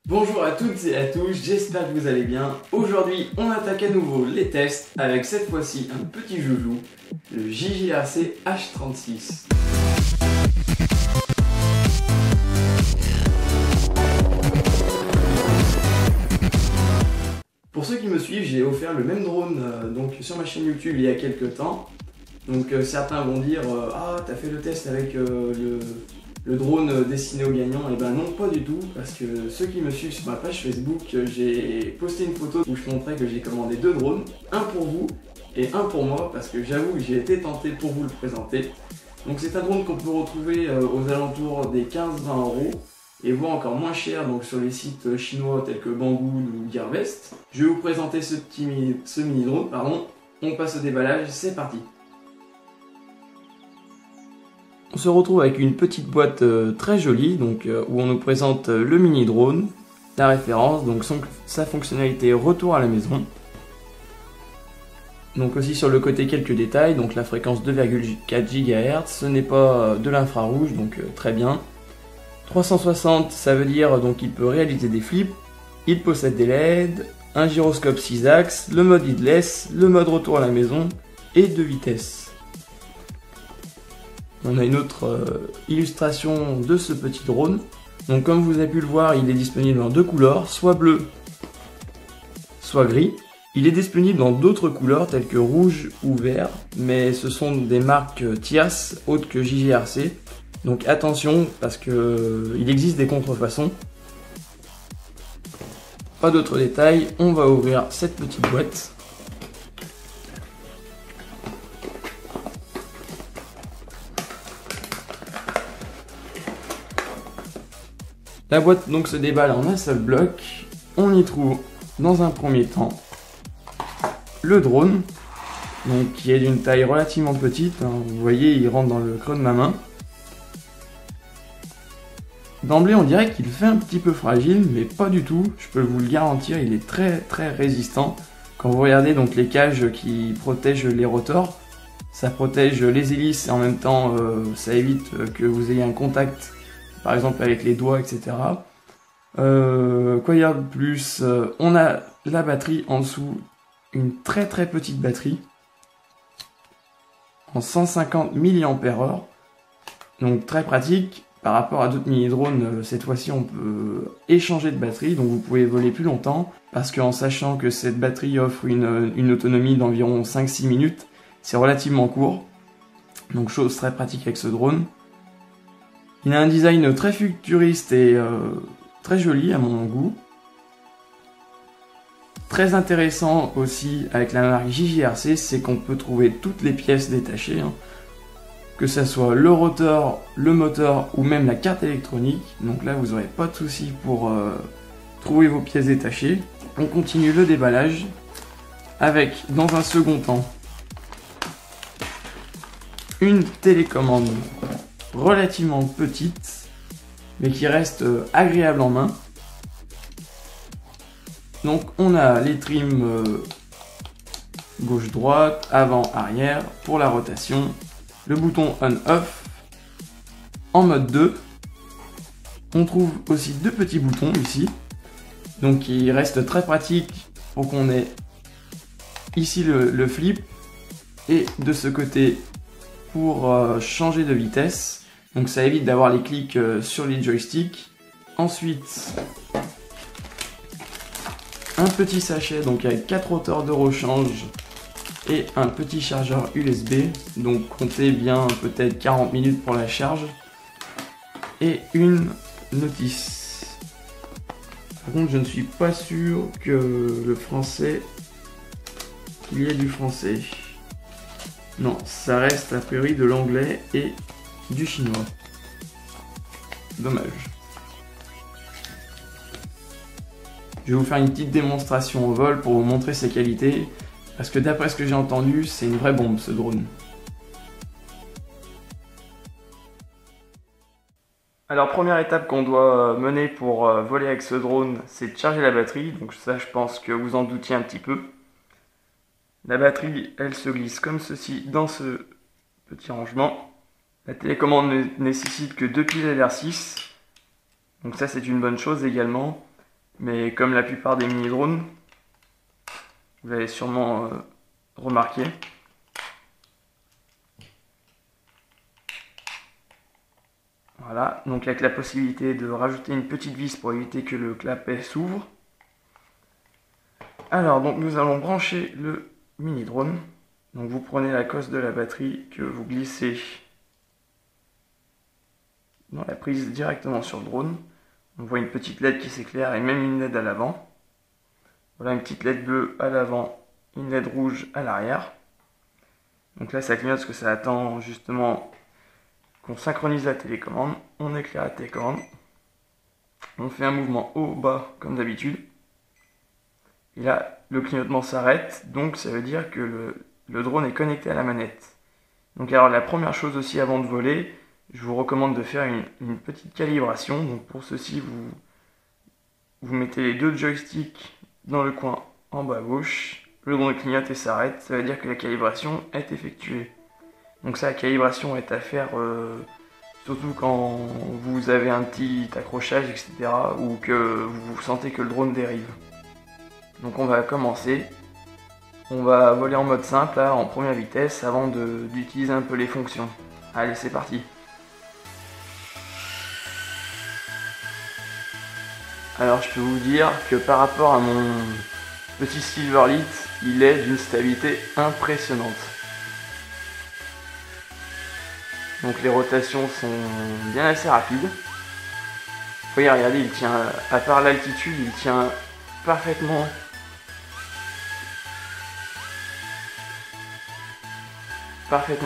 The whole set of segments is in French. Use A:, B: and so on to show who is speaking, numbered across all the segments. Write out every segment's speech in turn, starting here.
A: Bonjour à toutes et à tous, j'espère que vous allez bien. Aujourd'hui, on attaque à nouveau les tests avec cette fois-ci un petit joujou, le JJRC H36. Pour ceux qui me suivent, j'ai offert le même drone donc sur ma chaîne YouTube il y a quelques temps. Donc certains vont dire ah, t'as fait le test avec le drone destiné aux gagnants. Et ben non, pas du tout, parce que ceux qui me suivent sur ma page Facebook, j'ai posté une photo où je montrais que j'ai commandé deux drones, un pour vous et un pour moi, parce que j'avoue que j'ai été tenté pour vous le présenter. Donc c'est un drone qu'on peut retrouver aux alentours des 15-20 € et voire encore moins cher donc sur les sites chinois tels que Banggood ou Gearbest. Je vais vous présenter ce mini drone, pardon. On passe au déballage, c'est parti. On se retrouve avec une petite boîte très jolie donc, où on nous présente le mini drone, la référence, donc sa fonctionnalité retour à la maison. Donc aussi sur le côté quelques détails, donc la fréquence 2,4 GHz, ce n'est pas de l'infrarouge, donc très bien. 360, ça veut dire donc il peut réaliser des flips, il possède des LED, un gyroscope 6 axes, le mode headless, le mode retour à la maison et 2 vitesses. On a une autre illustration de ce petit drone. Donc comme vous avez pu le voir, il est disponible en deux couleurs, soit bleu, soit gris. Il est disponible dans d'autres couleurs telles que rouge ou vert, mais ce sont des marques tierces autres que JJRC. Donc attention parce que il existe des contrefaçons. Pas d'autres détails, on va ouvrir cette petite boîte. La boîte donc se déballe en un seul bloc. On y trouve dans un premier temps le drone, donc qui est d'une taille relativement petite. Vous voyez, il rentre dans le creux de ma main. D'emblée, on dirait qu'il fait un petit peu fragile, mais pas du tout. Je peux vous le garantir, il est très résistant. Quand vous regardez donc les cages qui protègent les rotors, ça protège les hélices et en même temps ça évite que vous ayez un contact par exemple avec les doigts, etc. Quoi dire de plus, on a la batterie en dessous, une très petite batterie en 150 mAh, donc très pratique par rapport à d'autres mini drones. Cette fois-ci on peut échanger de batterie, donc vous pouvez voler plus longtemps, parce qu'en sachant que cette batterie offre une autonomie d'environ 5-6 minutes, c'est relativement court, donc chose très pratique avec ce drone. Il a un design très futuriste et très joli à mon goût. Très intéressant aussi avec la marque JJRC, c'est qu'on peut trouver toutes les pièces détachées, que ce soit le rotor, le moteur ou même la carte électronique. Donc là vous n'aurez pas de soucis pour trouver vos pièces détachées. On continue le déballage avec dans un second temps une télécommande relativement petite mais qui reste agréable en main. Donc on a les trims gauche-droite, avant-arrière pour la rotation, le bouton on-off en mode 2. On trouve aussi deux petits boutons ici, donc qui restent très pratiques pour qu'on ait ici le flip et de ce côté pour changer de vitesse. Donc ça évite d'avoir les clics sur les joysticks. Ensuite, un petit sachet donc avec 4 rotors de rechange et un petit chargeur USB. Donc comptez bien peut-être 40 minutes pour la charge. Et une notice. Par contre, je ne suis pas sûr que le français, qu'il y ait du français. Non, ça reste a priori de l'anglais et du chinois. Dommage. Je vais vous faire une petite démonstration au vol pour vous montrer ses qualités, parce que d'après ce que j'ai entendu, c'est une vraie bombe ce drone. Alors première étape qu'on doit mener pour voler avec ce drone, c'est de charger la batterie. Donc ça, je pense que vous en doutiez un petit peu. La batterie, elle se glisse comme ceci dans ce petit rangement. La télécommande ne nécessite que 2 piles LR6. Donc ça, c'est une bonne chose également. Mais comme la plupart des mini-drones, vous l'avez sûrement remarqué. Voilà, donc avec la possibilité de rajouter une petite vis pour éviter que le clapet s'ouvre. Alors, donc nous allons brancher le mini-drone. Donc vous prenez la cosse de la batterie que vous glissez dans la prise directement sur le drone. On voit une petite LED qui s'éclaire et même une LED à l'avant. Voilà une petite LED bleue à l'avant, une LED rouge à l'arrière. Donc là ça clignote parce que ça attend justement qu'on synchronise la télécommande. On éclaire la télécommande. On fait un mouvement haut-bas comme d'habitude. Et là le clignotement s'arrête, donc ça veut dire que le drone est connecté à la manette. Donc alors la première chose aussi avant de voler, je vous recommande de faire une petite calibration. Donc pour ceci, vous mettez les deux joysticks dans le coin en bas à gauche. Le drone clignote et s'arrête. Ça veut dire que la calibration est effectuée. Donc ça, la calibration est à faire surtout quand vous avez un petit accrochage, etc. ou que vous sentez que le drone dérive. Donc on va commencer. On va voler en mode simple, là, en première vitesse, avant d'utiliser un peu les fonctions. Allez, c'est parti. Alors je peux vous dire que par rapport à mon petit Silverlit, il est d'une stabilité impressionnante. Donc les rotations sont bien assez rapides. Vous voyez, regardez, il tient, à part l'altitude, il tient parfaitement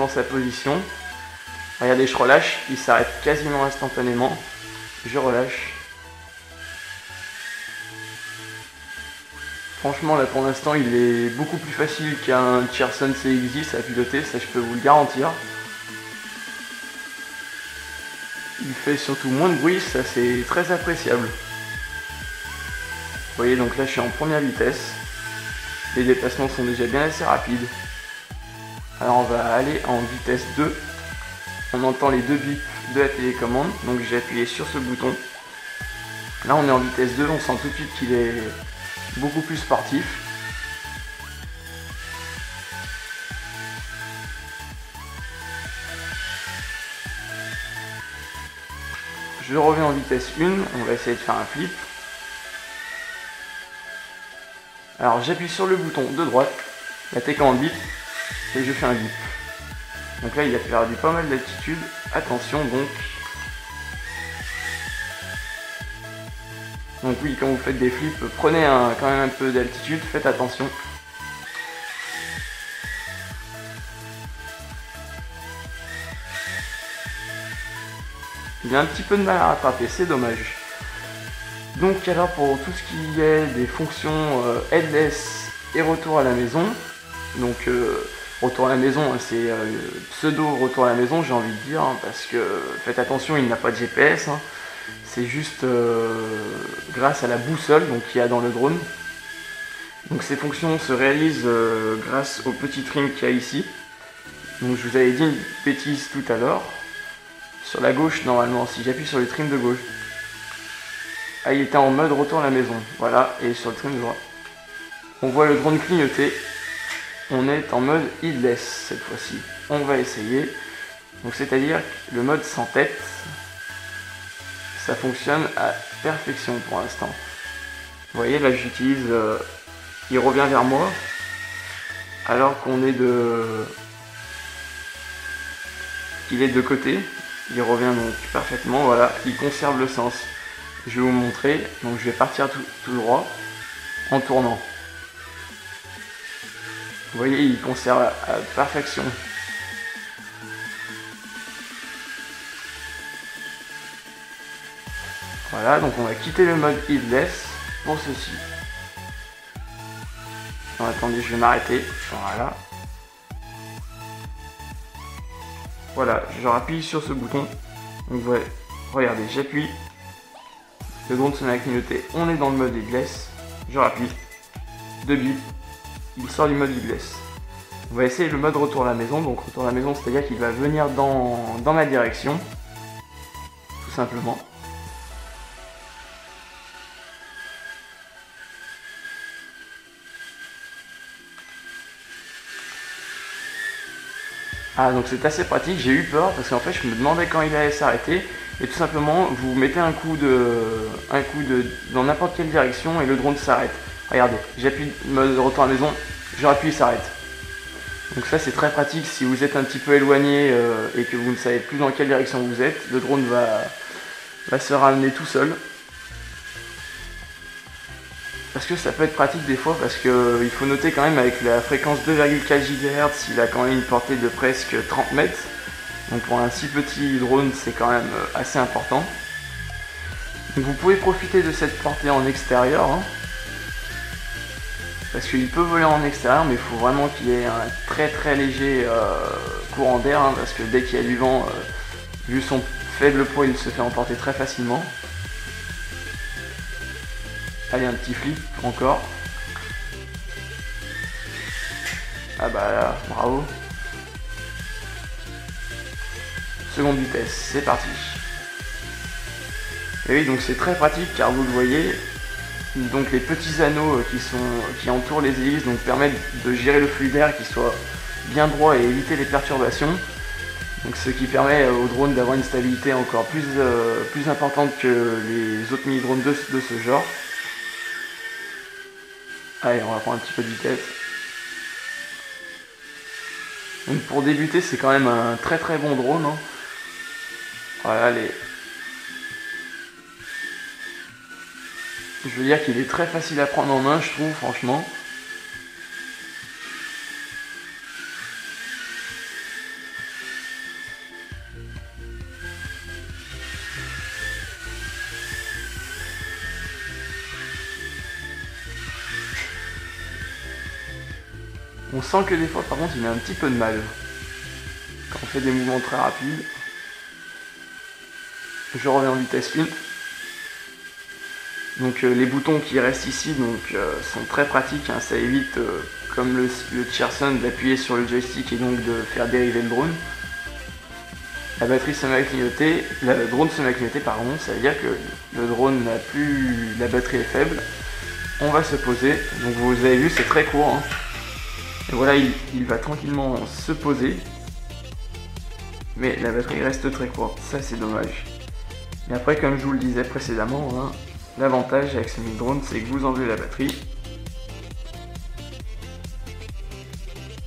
A: sa position. Regardez, je relâche, il s'arrête quasiment instantanément. Je relâche. Franchement, là pour l'instant, il est beaucoup plus facile qu'un Tcherson CX10 à piloter, ça je peux vous le garantir. Il fait surtout moins de bruit, ça c'est très appréciable. Vous voyez, donc là je suis en première vitesse. Les déplacements sont déjà bien assez rapides. Alors on va aller en vitesse 2. On entend les deux bips de la télécommande, donc j'ai appuyé sur ce bouton. Là on est en vitesse 2, on sent tout de suite qu'il est beaucoup plus sportif. Je reviens en vitesse 1, on va essayer de faire un flip. Alors j'appuie sur le bouton de droite, la télécommande bip, et je fais un bip. Donc là il a perdu pas mal d'altitude, attention donc. Donc oui, quand vous faites des flips, prenez quand même un peu d'altitude, faites attention. Il a un petit peu de mal à rattraper, c'est dommage. Donc alors pour tout ce qui est des fonctions headless et retour à la maison, donc retour à la maison, c'est pseudo retour à la maison, j'ai envie de dire, hein, parce que faites attention, il n'a pas de GPS, hein, c'est juste grâce à la boussole qu'il y a dans le drone. Donc ces fonctions se réalisent grâce au petit trim qu'il y a ici. Donc je vous avais dit une bêtise tout à l'heure. Sur la gauche, normalement, si j'appuie sur le trim de gauche, ah, il était en mode retour à la maison, voilà, et sur le trim de droite, on voit le drone clignoter. On est en mode headless cette fois-ci. On va essayer. Donc c'est-à-dire que le mode sans tête, ça fonctionne à perfection pour l'instant. Vous voyez, là j'utilise, il revient vers moi, alors qu'on est il est de côté. Il revient donc parfaitement, voilà, il conserve le sens. Je vais vous montrer, donc je vais partir tout droit en tournant. Vous voyez, il conserve à perfection. Voilà, donc on va quitter le mode headless pour ceci. Non, attendez, je vais m'arrêter. Voilà. Voilà, je rappuie sur ce bouton. Donc voilà, regardez, j'appuie. Le drone se met à clignoter. On est dans le mode headless. Je rappuie. 2 bips. Il sort du mode headless. On va essayer le mode retour à la maison. Donc retour à la maison, c'est-à-dire qu'il va venir dans ma direction. Tout simplement.
B: Ah, donc c'est assez pratique, j'ai eu peur parce qu'en fait je me demandais quand il allait s'arrêter et tout simplement vous mettez un coup dans n'importe quelle direction et le drone s'arrête. Regardez, j'appuie mode retour à la maison, je rappuie, il s'arrête. Donc ça c'est très pratique si vous êtes un petit peu éloigné et que vous ne savez plus dans quelle direction vous êtes, le drone va se ramener tout seul. Parce que ça peut être pratique des fois, parce que il faut noter quand même avec la fréquence 2,4 GHz, il a quand même une portée de presque 30 mètres. Donc pour un si petit drone, c'est quand même assez important. Donc vous pouvez profiter de cette portée en extérieur, hein, parce qu'il peut voler en extérieur, mais il faut vraiment qu'il y ait un très léger courant d'air, hein, parce que dès qu'il y a du vent, vu son faible poids, il se fait emporter très facilement. Allez, un petit flip encore. Ah bah là, bravo. Seconde vitesse, c'est parti. Et oui, donc c'est très pratique car vous le voyez, donc les petits anneaux qui entourent les hélices donc permettent de gérer le flux d'air qui soit bien droit et éviter les perturbations. Donc ce qui permet au drone d'avoir une stabilité encore plus importante que les autres mini-drones de ce genre. Allez, on va prendre un petit peu de vitesse. Donc pour débuter, c'est quand même un très bon drone, hein. Voilà, je veux dire qu'il est très facile à prendre en main, je trouve, franchement. On sent que des fois, par contre, il a un petit peu de mal. Quand on fait des mouvements très rapides. Je reviens en vitesse 1. Donc les boutons qui restent ici sont très pratiques, hein. Ça évite, comme le Tcherson, d'appuyer sur le joystick et donc de faire dériver le drone. La batterie se met à clignoter, le drone se met à clignoter, pardon, ça veut dire que le drone n'a plus, la batterie est faible. On va se poser, donc vous avez vu, c'est très court, hein. Et voilà, il va tranquillement se poser. Mais la batterie reste très courte, ça c'est dommage. Et après, comme je vous le disais précédemment, hein, l'avantage avec ce mini-drone, c'est que vous enlevez la batterie.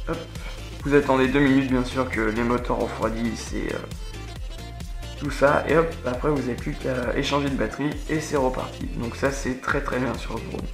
B: Hop. Vous attendez 2 minutes, bien sûr, que les moteurs refroidissent et tout ça. Et hop, après, vous n'avez plus qu'à échanger de batterie et c'est reparti. Donc ça, c'est très bien sur le drone.